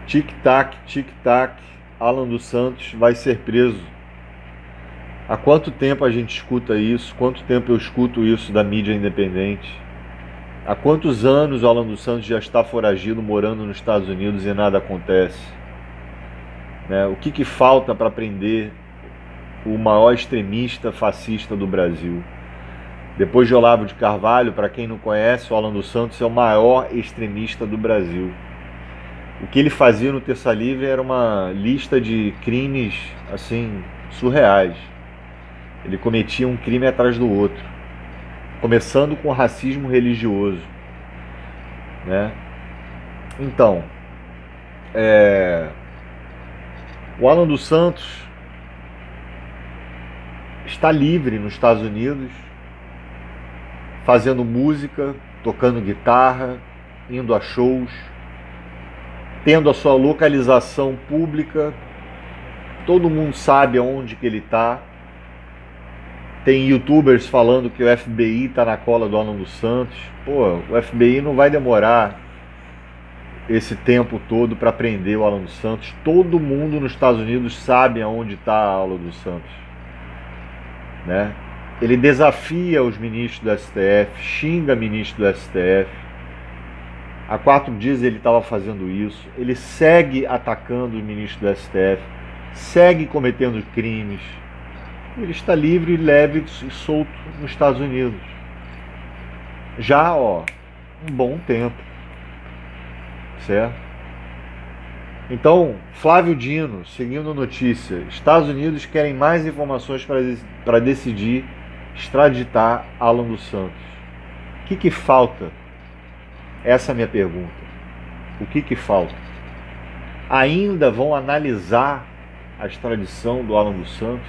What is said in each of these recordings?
Tic-tac, tic-tac, Alan dos Santos vai ser preso. Há quanto tempo a gente escuta isso? Quanto tempo eu escuto isso da mídia independente? Há quantos anos o Alan dos Santos já está foragido, morando nos Estados Unidos e nada acontece? Né? O que falta para prender o maior extremista fascista do Brasil? Depois de Olavo de Carvalho, para quem não conhece, o Alan dos Santos é o maior extremista do Brasil. O que ele fazia no Terça Livre era uma lista de crimes assim surreais. Ele cometia um crime atrás do outro, começando com o racismo religioso, né? Então, o Alan dos Santos está livre nos Estados Unidos, fazendo música, tocando guitarra, indo a shows, tendo a sua localização pública. Todo mundo sabe aonde que ele está. Tem youtubers falando que o FBI está na cola do Alan dos Santos. Pô, o FBI não vai demorar esse tempo todo para prender o Alan dos Santos. Todo mundo nos Estados Unidos sabe aonde está a Alan dos Santos, né? Ele desafia os ministros do STF, xinga ministro do STF. Há 4 dias ele estava fazendo isso. Ele segue atacando os ministros do STF, segue cometendo crimes. Ele está livre, leve e solto nos Estados Unidos. Já, um bom tempo. Certo? Então, Flávio Dino, seguindo a notícia, Estados Unidos querem mais informações para decidir extraditar Alan dos Santos. O que falta? Essa é a minha pergunta. O que falta? Ainda vão analisar a extradição do Alan dos Santos?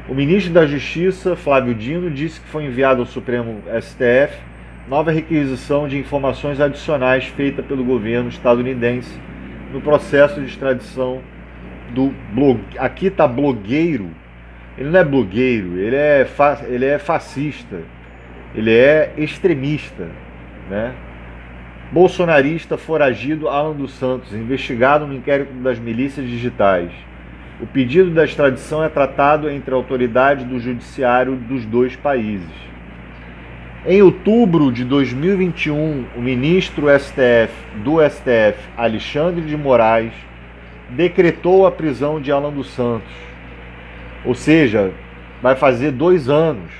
O ministro da Justiça, Flávio Dino, disse que foi enviado ao Supremo STF nova requisição de informações adicionais feita pelo governo estadunidense no processo de extradição do aqui está blogueiro. Ele não é blogueiro, ele é fascista, ele é extremista, né? Bolsonarista foragido Alan dos Santos, investigado no inquérito das milícias digitais. O pedido da extradição é tratado entre a autoridade do judiciário dos dois países. Em outubro de 2021, o ministro do STF, Alexandre de Moraes, decretou a prisão de Alan dos Santos. Ou seja, vai fazer 2 anos.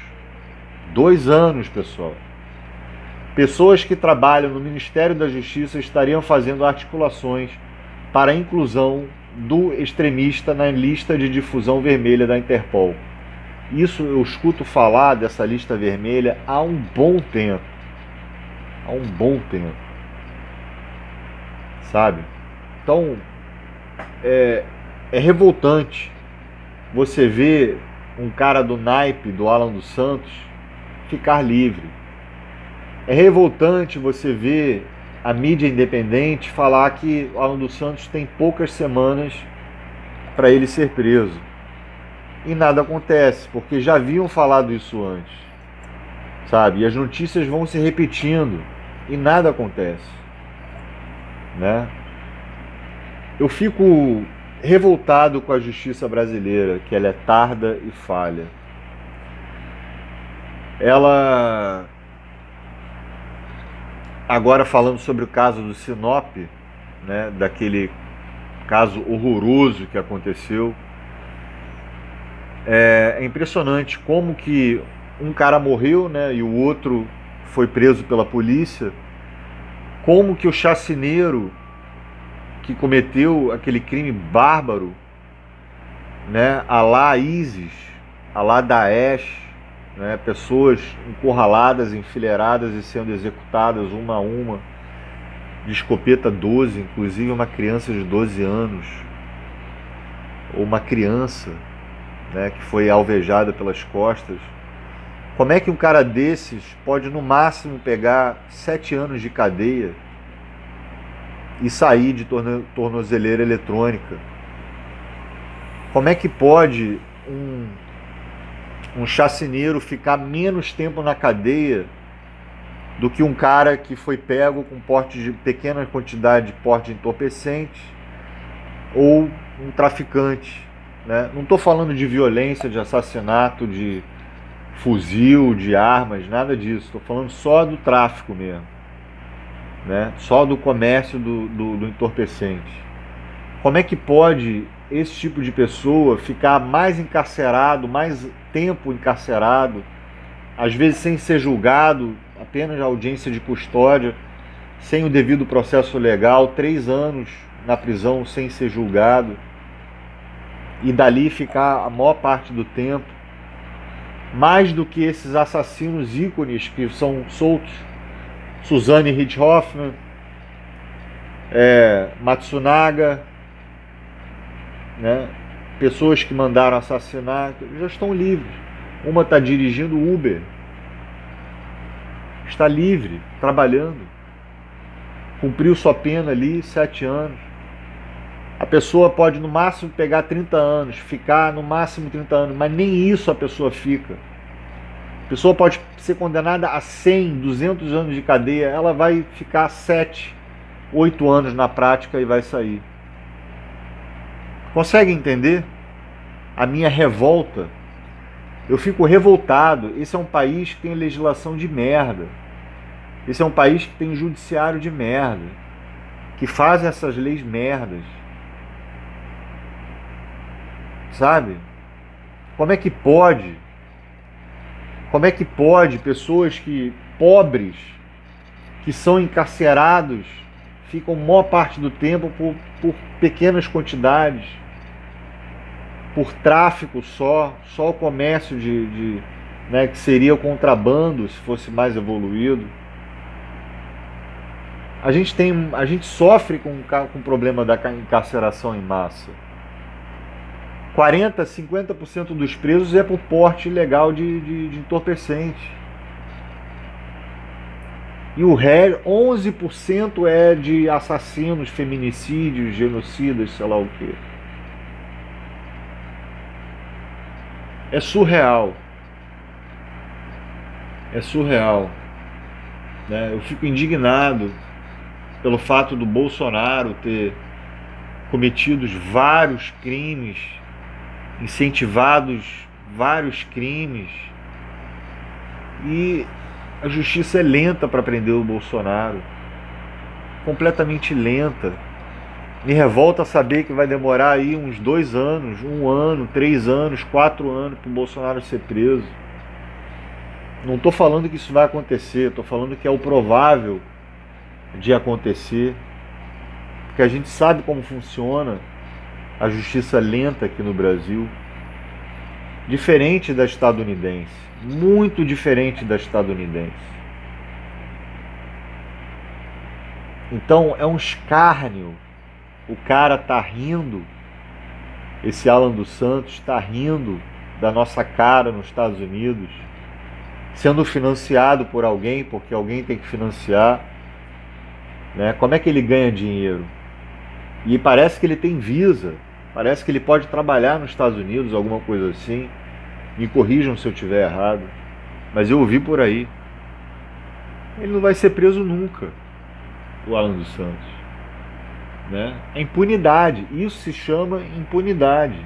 2 anos, pessoal. Pessoas que trabalham no Ministério da Justiça estariam fazendo articulações para a inclusão do extremista na lista de difusão vermelha da Interpol. Isso eu escuto falar dessa lista vermelha há um bom tempo. Há um bom tempo. Sabe? Então, é revoltante você ver um cara do naipe do Alan dos Santos ficar livre. É revoltante você ver a mídia independente falar que o Alan dos Santos tem poucas semanas para ele ser preso. E nada acontece, porque já haviam falado isso antes, sabe? E as notícias vão se repetindo e nada acontece, né? Eu fico revoltado com a justiça brasileira, que ela é tarda e falha. Ela, agora falando sobre o caso do Sinop, né, daquele caso horroroso que aconteceu, é impressionante como que um cara morreu, né, e o outro foi preso pela polícia, como que o chacineiro que cometeu aquele crime bárbaro, né, à la ISIS, à la Daesh, né, pessoas encurraladas, enfileiradas e sendo executadas uma a uma, de escopeta 12, inclusive uma criança de 12 anos, ou uma criança, né, que foi alvejada pelas costas. Como é que um cara desses pode no máximo pegar 7 anos de cadeia e sair de tornozeleira eletrônica? Como é que pode um chacineiro ficar menos tempo na cadeia do que um cara que foi pego com porte de pequena quantidade de porte de entorpecente ou um traficante, né? Não estou falando de violência, de assassinato, de fuzil, de armas, nada disso. Estou falando só do tráfico mesmo, né? Só do comércio do entorpecente. Como é que pode esse tipo de pessoa ficar mais encarcerado, mais tempo encarcerado, às vezes sem ser julgado, apenas a audiência de custódia, sem o devido processo legal, 3 anos na prisão sem ser julgado, e dali ficar a maior parte do tempo, mais do que esses assassinos ícones que são soltos, Suzane Richthofen, Matsunaga, né? Pessoas que mandaram assassinar já estão livres. Uma está dirigindo Uber, está livre, trabalhando, cumpriu sua pena ali, 7 anos. A pessoa pode no máximo pegar 30 anos, ficar no máximo 30 anos, mas nem isso a pessoa fica. A pessoa pode ser condenada a 100, 200 anos de cadeia, ela vai ficar 7, 8 anos na prática e vai sair. Consegue entender a minha revolta? Eu fico revoltado. Esse é um país que tem legislação de merda. Esse é um país que tem judiciário de merda, que faz essas leis merdas. Sabe? Como é que pode? Como é que pode pessoas pobres, que são encarcerados, ficam maior parte do tempo por pequenas quantidades, por tráfico só o comércio né, que seria o contrabando se fosse mais evoluído. A gente sofre com o problema da encarceração em massa. 40%, 50% dos presos é por porte ilegal de entorpecente. E o resto, 11% é de assassinos, feminicídios, genocidas, sei lá o quê. É surreal. É surreal. Né? Eu fico indignado pelo fato do Bolsonaro ter cometido vários crimes, incentivados vários crimes, e a justiça é lenta para prender o Bolsonaro, completamente lenta. Me revolta saber que vai demorar aí uns 2 anos, 1 ano, 3 anos, 4 anos para o Bolsonaro ser preso. Não estou falando que isso vai acontecer, estou falando que é o provável de acontecer, porque a gente sabe como funciona a justiça lenta aqui no Brasil, diferente da estadunidense, muito diferente da estadunidense. Então é um escárnio. O cara tá rindo, esse Alan dos Santos está rindo da nossa cara nos Estados Unidos, sendo financiado por alguém, porque alguém tem que financiar, né? Como é que ele ganha dinheiro? E parece que ele tem visa, parece que ele pode trabalhar nos Estados Unidos, alguma coisa assim. Me corrijam se eu estiver errado, mas eu ouvi por aí. Ele não vai ser preso nunca, o Alan dos Santos, né? É impunidade, isso se chama impunidade,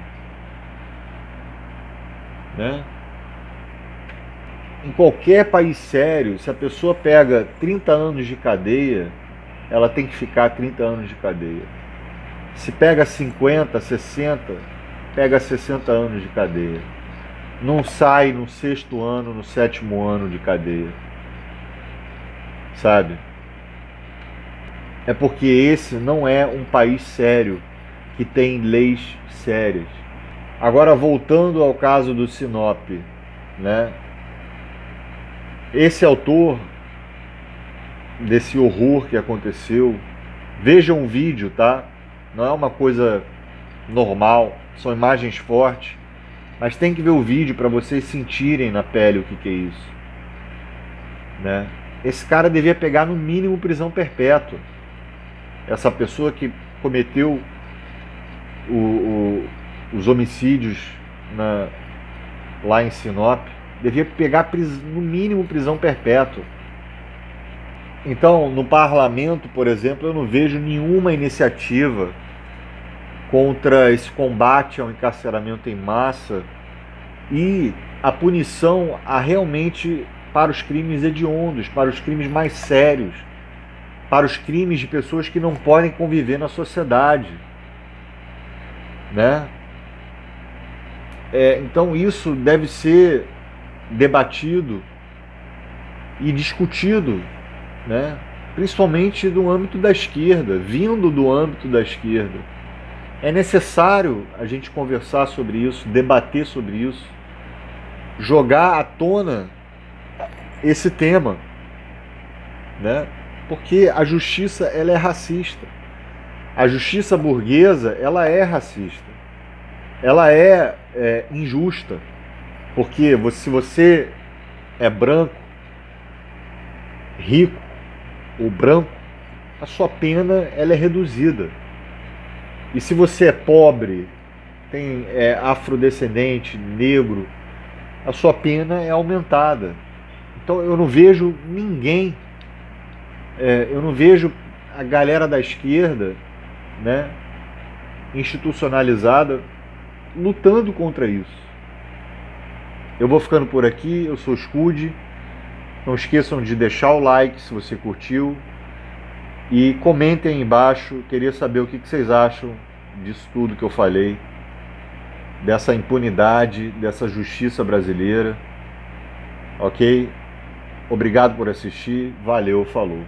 né? Em qualquer país sério, se a pessoa pega 30 anos de cadeia, ela tem que ficar 30 anos de cadeia. Se pega 50, 60, pega 60 anos de cadeia. Não sai no 6º ano, no 7º ano de cadeia. Sabe? É porque esse não é um país sério, que tem leis sérias. Agora, voltando ao caso do Sinop, né? Esse autor desse horror que aconteceu, vejam um vídeo, tá? Não é uma coisa normal, são imagens fortes, mas tem que ver o vídeo para vocês sentirem na pele o que é isso, né? Esse cara devia pegar no mínimo prisão perpétua. Essa pessoa que cometeu os homicídios lá em Sinop devia pegar no mínimo prisão perpétua. Então, no parlamento, por exemplo, eu não vejo nenhuma iniciativa contra esse combate ao encarceramento em massa e a punição realmente para os crimes hediondos, para os crimes mais sérios, para os crimes de pessoas que não podem conviver na sociedade, né? Então isso deve ser debatido e discutido, né? Principalmente no âmbito da esquerda, vindo do âmbito da esquerda. É necessário a gente conversar sobre isso, debater sobre isso, jogar à tona esse tema, né? Porque a justiça, ela é racista. A justiça burguesa, ela é racista. Ela é injusta. Porque se você é branco, rico ou branco, a sua pena ela é reduzida. E se você é pobre, é afrodescendente, negro, a sua pena é aumentada. Então eu não vejo ninguém, eu não vejo a galera da esquerda, né, institucionalizada, lutando contra isso. Eu vou ficando por aqui, eu sou o Scud. Não esqueçam de deixar o like se você curtiu. E comentem aí embaixo, queria saber o que vocês acham disso tudo que eu falei, dessa impunidade, dessa justiça brasileira. Ok? Obrigado por assistir, valeu, falou.